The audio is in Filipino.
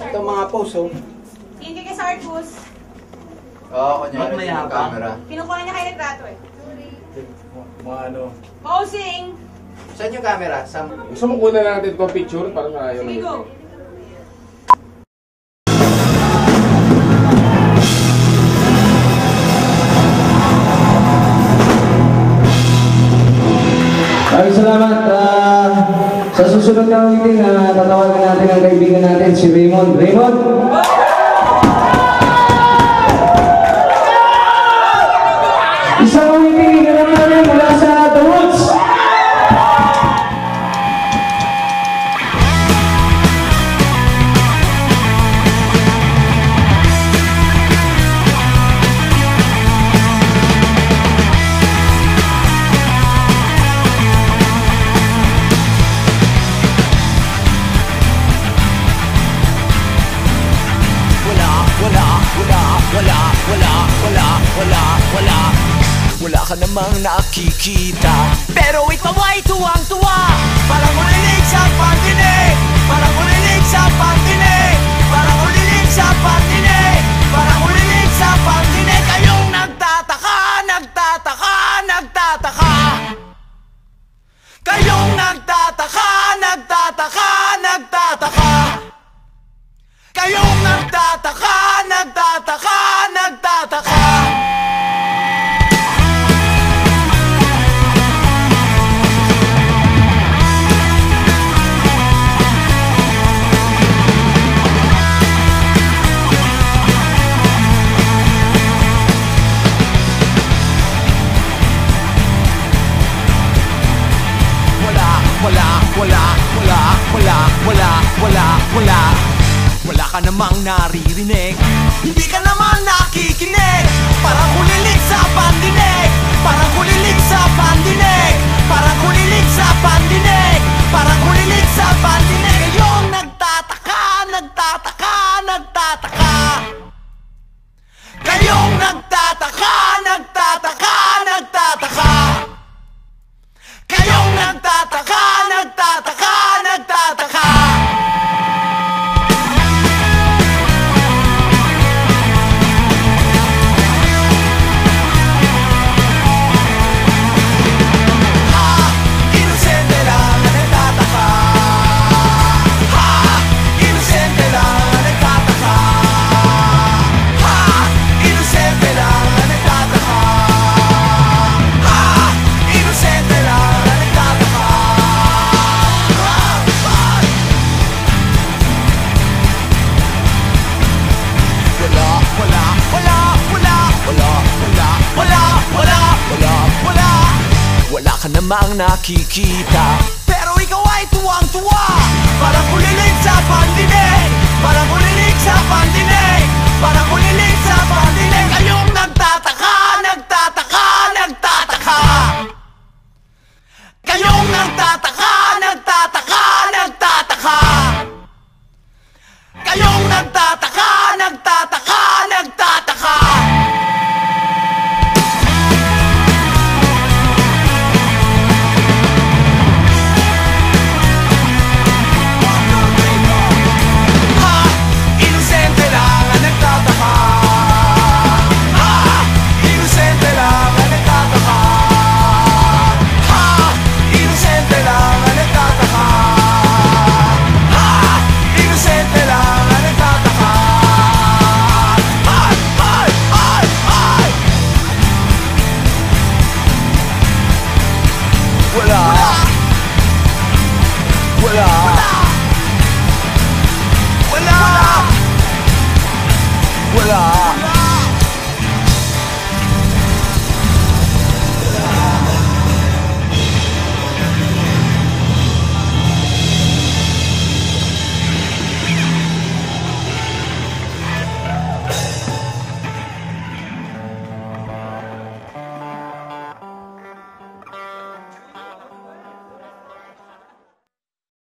Ito mga post, oh. Tingin kay Sargus. Oo, kunyari yung camera. Kinukuha niya kay retrato eh. Mga ano. Posing! Saan yung camera? Gusto mo kunan natin itong picture? Parang ayaw Sige, go! Maraming salamat. Sa susunod na meeting, tatawagan natin ang kaibigan natin, si Raymond. Raymond! Isang meeting na lang namin mula sa The Woods! Wala ka namang nakikita, pero ikaw ay tuwang-tuwa. Parang ulilig sa pandinig, parang ulilig sa pandinig, parang ulilig sa pandinig, parang ulilig sa pandinig. Kayong nagtataka, nagtataka, nagtataka. Kayong nagtataka, nagtataka, nagtataka. Kayong nagtataka, nagtataka, nagtataka. Wala ka namang naririnig, hindi ka naman nakikinig. Parang kulilig sa pandinig, parang kulilig sa pandinig, parang kulilig sa pandinig, parang kulilig sa pandinig. Kayong nagtataka, nagtataka, nagtataka. Kayong nagtataka, nagtataka, nagtataka. Kayong nagtataka, nagtataka, nagtataka. Wala ka namang nakikita, pero ikaw ay tuwang-tuwa. Parang kulilig sa pandinig, parang kulilig sa pandinig, parang kulilig sa pandinig. Kayong nagtataka, nagtataka, nagtataka. Kayong nagtataka, nagtataka, nagtataka. Kayong nagtataka.